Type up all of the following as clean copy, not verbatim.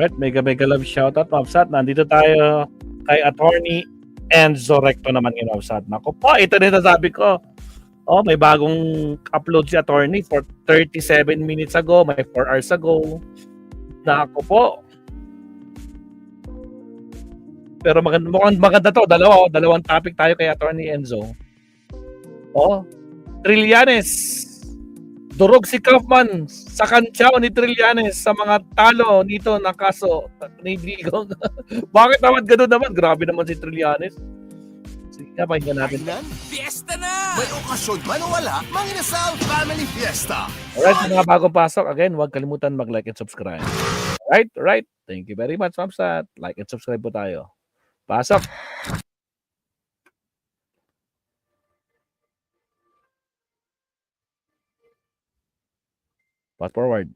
Alright, mega love shoutout, Mopsat. Nandito tayo kay Attorney Enzo Recto naman yun, Mopsat. Naku po, ito na sabi ko. Oh, may bagong upload si Attorney for 37 minutes ago, may 4 hours ago. Naku po. Pero maganda to, dalawang topic tayo kay Attorney Enzo. Oh, Trillanes. Durog si Kaufman sa kantsaw ni Trillanes sa mga talo nito ng kaso ni Digong. Bakit naman gano'n naman? Grabe naman si Trillanes. Sige nga, pakinggan natin. Fiesta na! May okasyon man o wala, Manginasal Family Fiesta! Alright, mga bagong pasok, again, huwag kalimutan mag-like and subscribe. Alright. Thank you very much, Mamsat. Like and subscribe po tayo. Pasok! Fast forward.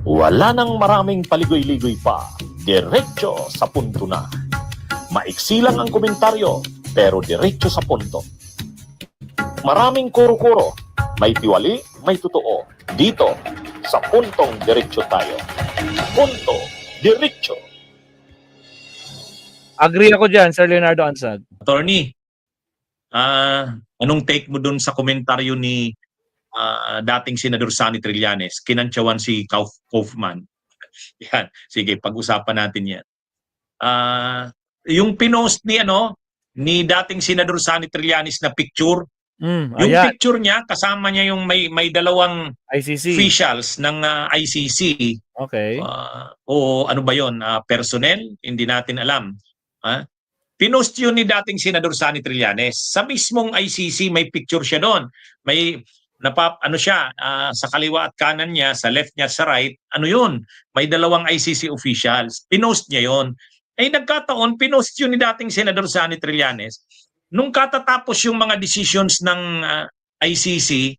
Wala nang maraming paligoy-ligoy pa. Diretso sa punto na. Maiksi lang ang komentaryo, pero diretso sa punto. Maraming kuro-kuro. May tiwali, may totoo. Dito, sa puntong diretso tayo. Punto, diretso. Agree ako dyan, Sir Leonardo Ansag. Attorney, anong take mo dun sa komentaryo ni dating Senador Sonny Trillanes? Kinantsawan si Kaufman. Yan, sige, pag-usapan natin yan. Yung pinost ni dating Senador Sonny Trillanes na picture, yung picture niya, kasama niya yung may dalawang ICC officials ng ICC. Okay. O ano ba yun? Personnel? Hindi natin alam. Pinost yun ni dating Senador Sonny Trillanes. Sa mismong ICC, may picture siya doon. May sa kaliwa at kanan niya, sa left niya, sa right, yun? May dalawang ICC officials. Pinost niya yun. Nagkataon, pinost yun ni dating Senador Sonny Trillanes. Nung katatapos yung mga decisions ng ICC,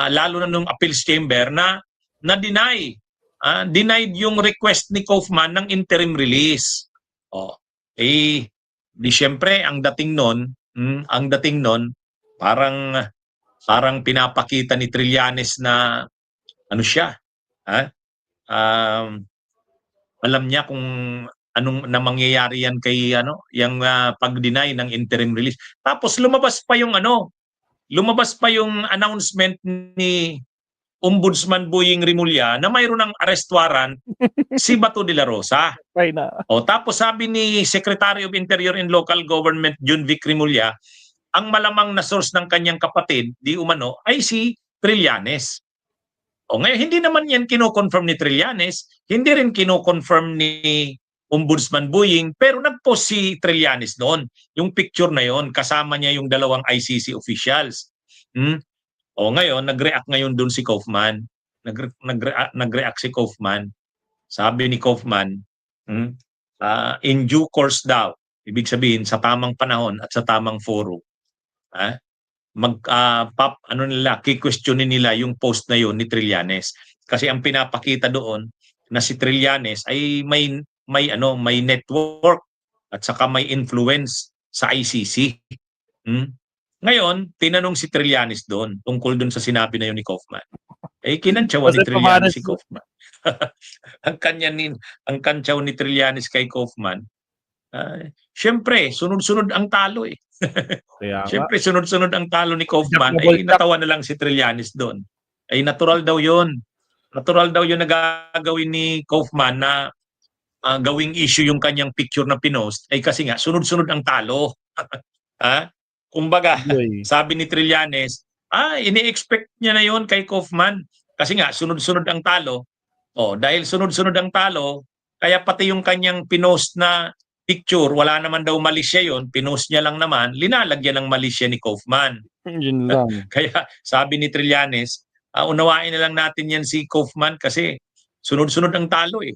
lalo na nung appeals chamber, na-deny. Denied yung request ni Kaufman ng interim release. Di syempre, ang dating nun, parang pinapakita ni Trillanes na siya. Alam niya kung anong na mangyayari yan kay yung pag-deny ng interim release. Tapos lumabas pa yung announcement ni Ombudsman Boying Rimulya na mayroon ng arrest warrant si Bato de la Rosa. Right na. Tapos sabi ni Secretary of Interior and Local Government Jun Vic Rimulya, ang malamang na source ng kanyang kapatid, di umano, ay si Trillanes. Ngayon, hindi naman yan kino-confirm ni Trillanes, hindi rin kino-confirm ni Ombudsman Boying, pero nag-post si Trillanes noon. Yung picture na yon, kasama niya yung dalawang ICC officials. Ngayon, nag-react ngayon doon si Kaufman. Nag-react si Kaufman. Sabi ni Kaufman, in due course daw, ibig sabihin sa tamang panahon at sa tamang forum, ki-questionin nila yung post na yun ni Trillanes. Kasi ang pinapakita doon na si Trillanes ay may network at saka may influence sa ICC. Ngayon, tinanong si Trillanes doon tungkol doon sa sinabi na yun ni Kaufman. Kinantsawan ni Trillanes si Kaufman. ang kantsaw ni Trillanes kay Kaufman. Siyempre, sunod-sunod ang talo eh. Siyempre, sunod-sunod ang talo ni Kaufman. Natawa na lang si Trillanes doon. Natural daw yun. Natural daw yun na gagawin ni Kaufman na gawing issue yung kanyang picture na pinost. Kasi nga, sunod-sunod ang talo. Kumbaga, sabi ni Trillanes, ini-expect niya na yun kay Kaufman. Kasi nga, sunod-sunod ang talo. Dahil sunod-sunod ang talo, kaya pati yung kanyang pinost na picture, wala naman daw mali siya yun, pinost niya lang naman, linalagyan ng mali siya ni Kaufman. Yun lang. Kaya sabi ni Trillanes, unawain na lang natin yan si Kaufman kasi sunod-sunod ang talo eh.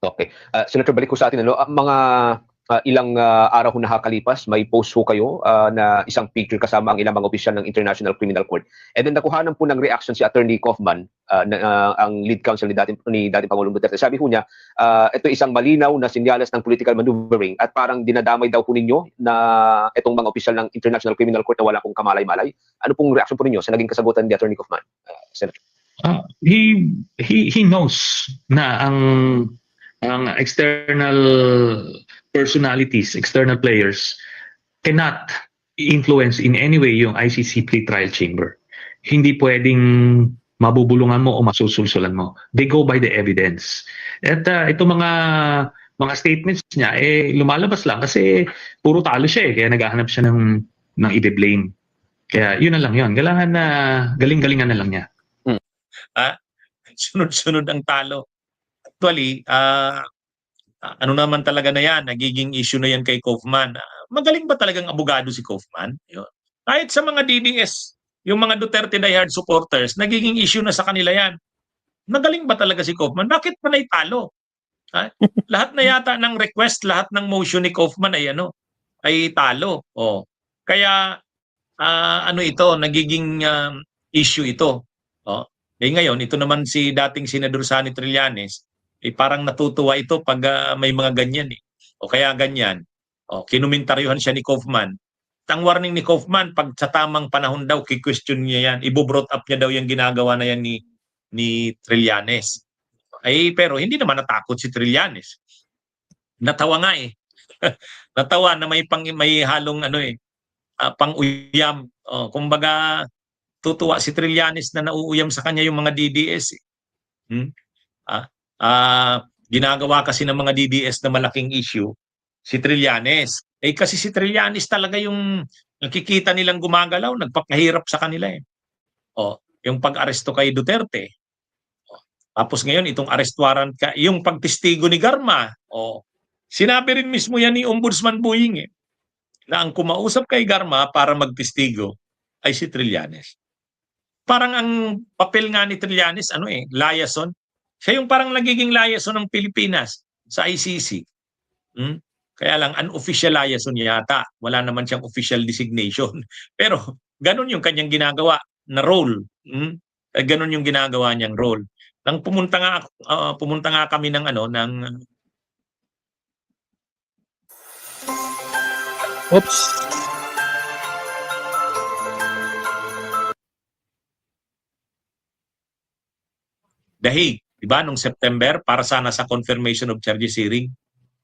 Okay. Senator, balik ko sa atin. Mga ilang araw ho nakakalipas, may post ho kayo na isang picture kasama ang ilang mga opisyal ng International Criminal Court. And then nakuhanan po ng reaction si Attorney Kaufman, ang lead counsel ni dating Pangulong Duterte. Sabi ho niya, ito isang malinaw na sinyalas ng political maneuvering at parang dinadamay daw po ninyo na itong mga opisyal ng International Criminal Court na wala pong kamalay-malay. Ano pong reaction po ninyo sa naging kasagutan ni Attorney Kaufman, Senator? He knows na ang ang external personalities, external players cannot influence in any way yung ICC pre-trial chamber. Hindi pwedeng mabubulungan mo o masusulsulan mo. They go by the evidence. At ito mga statements niya lumalabas lang kasi puro talo siya kaya naghahanap siya ng i-blame. Kaya yun na lang yun. Kailangan na galing-galingan na lang niya. Sunod-sunod ang talo. Actually, ano naman talaga na yan, nagiging issue na yan kay Kaufman. Magaling ba talagang abogado si Kaufman? Yun. Kahit sa mga DDS, yung mga Duterte diehard supporters, nagiging issue na sa kanila yan. Magaling ba talaga si Kaufman? Bakit pa naitalo? Lahat na yata ng request, lahat ng motion ni Kaufman ay talo. Kaya ano ito, nagiging issue ito. Ngayon, ito naman si dating Senador Sani Trillanes, parang natutuwa ito pag may mga ganyan O kaya ganyan. Kinumentaryohan siya ni Kaufman. Ang warning ni Kaufman, pag sa tamang panahon daw, ki-question niya yan, ibo-brought up niya daw yung ginagawa na yan ni Trillanes. Pero hindi naman natakot si Trillanes. Natawa nga Natawa na may halong pang-uyam. Kumbaga, tutuwa si Trillanes na nauuyam sa kanya yung mga DDS. Ginagawa kasi ng mga DDS na malaking issue si Trillanes. Kasi si Trillanes talaga yung nakikita nilang gumagalaw, nagpapahirap sa kanila yung pag-aresto kay Duterte. Tapos ngayon, itong arrest warrant, yung pagtestigo ni Garma, sinabi rin mismo yan ni Ombudsman Buing na ang kumausap kay Garma para magtestigo ay si Trillanes. Parang ang papel nga ni Trillanes, liaison. Siya yung parang nagiging liaison ng Pilipinas sa ICC. Kaya lang, unofficial liaison yata. Wala naman siyang official designation. Pero ganun yung kanyang ginagawa na role. Ganun yung ginagawa niyang role. Nang pumunta nga kami ng Oops. Dahig, di ba, nung September para sana sa confirmation of charges hearing.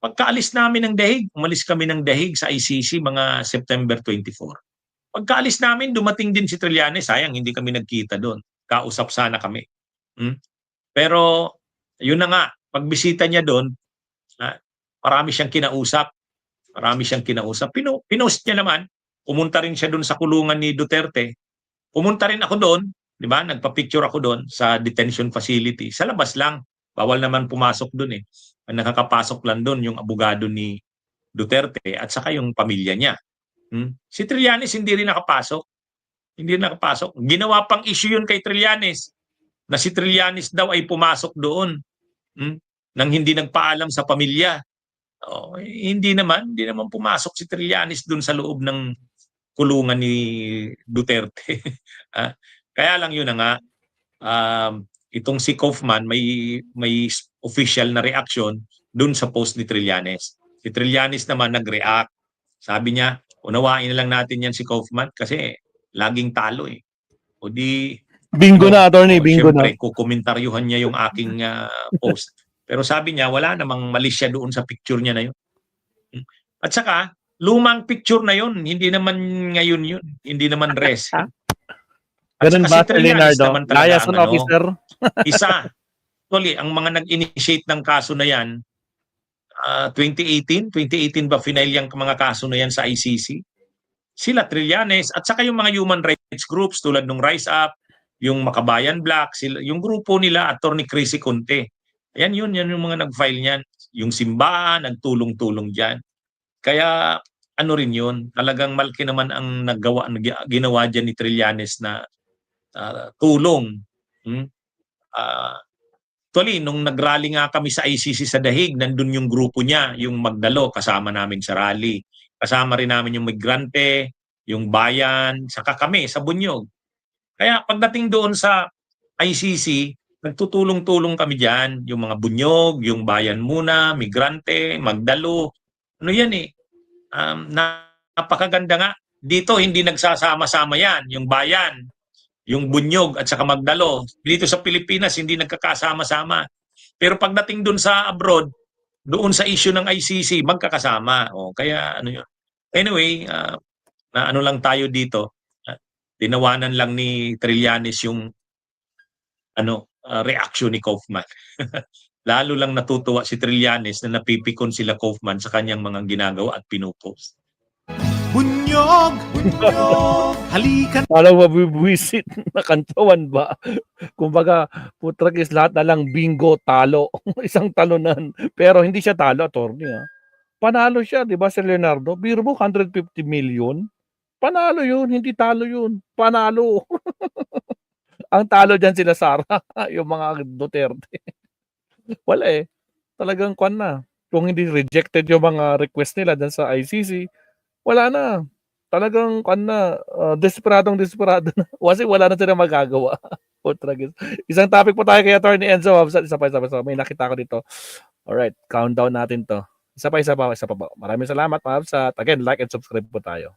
Pagkaalis namin ng Dahig, umalis kami ng Dahig sa ICC mga September 24. Pagkaalis namin, dumating din si Trillanes. Sayang, hindi kami nagkita doon. Kausap sana kami. Pero, yun na nga, pagbisita niya doon, marami siyang kinausap. Pinost niya naman, pumunta rin siya doon sa kulungan ni Duterte. Pumunta rin ako doon, di ba? Nagpa-picture ako doon sa detention facility. Sa labas lang, bawal naman pumasok doon Ang nakakapasok lang doon yung abogado ni Duterte at saka yung pamilya niya. Si Trillanes hindi rin nakapasok. Ginawa pang issue yun kay Trillanes na si Trillanes daw ay pumasok doon nang hindi nagpaalam sa pamilya. Hindi naman pumasok si Trillanes doon sa loob ng kulungan ni Duterte. Kaya lang yun na nga, itong si Kaufman may official na reaction doon sa post ni Trillanes. Si Trillanes naman nag-react. Sabi niya, unawain na lang natin yan si Kaufman kasi laging talo O di Bingo na, attorney, bingo na. Siyempre, kukomentaryuhan niya yung aking post. Pero sabi niya, wala namang mali siya doon sa picture niya na yun. At saka, lumang picture na yun. Hindi naman ngayon yun. Hindi naman res. Ganun ba, Leonardo? Liaison officer? Isa. Actually, ang mga nag-initiate ng kaso na yan, 2018 ba final yung mga kaso na yan sa ICC? Sila Trillanes at saka yung mga human rights groups tulad ng Rise Up, yung Makabayan Black, yung grupo nila, Attorney Chrissy Conte. Yan yung mga nag-file niyan. Yung simbahan, nagtulong-tulong dyan. Kaya rin yun, talagang malaki naman ang ginawa dyan ni Trillanes na tulong. Actually, nung nag-rally nga kami sa ICC sa Dahig, nandun yung grupo niya, yung Magdalo, kasama namin sa rally. Kasama rin namin yung Migrante, yung Bayan, saka kami sa Bunyog. Kaya pagdating doon sa ICC, nagtutulong-tulong kami dyan. Yung mga Bunyog, yung Bayan muna, Migrante, Magdalo. Napakaganda nga. Dito hindi nagsasama-sama yan. Yung Bayan, yung Bunyog at saka Magdalo. Dito sa Pilipinas hindi nagkakasama-sama. Pero pagdating doon sa abroad, doon sa issue ng ICC magkakasama. Kaya ano yun. Anyway, na ano lang tayo dito. Tinawanan lang ni Trillanes yung reaction ni Kaufman. Lalo lang natutuwa si Trillanes na napipikon sila Kaufman sa kanyang mga ginagawa at pinupost. Bunyog! Bunyog! Halika Alam mo, mabibwisit na kantawan ba? Kumbaga, putragis lahat na lang bingo, talo. Isang talunan. Pero hindi siya talo, attorney. Panalo siya, di ba, si Leonardo? Biro mo, 150 million. Panalo yun, hindi talo yun. Panalo. Ang talo dyan sila Sara, yung mga Duterte. Wala eh. Talagang kwan na. Kung hindi rejected yung mga request nila dyan sa ICC, wala na. Talagang kwan na. Desperadong desperado na. Kasi wala na sila magagawa. Isang topic po tayo kay Attorney Enzo. Isa pa. May nakita ko dito. Alright, countdown natin to. Isa pa. Maraming salamat, Ma'am. Again, like and subscribe po tayo.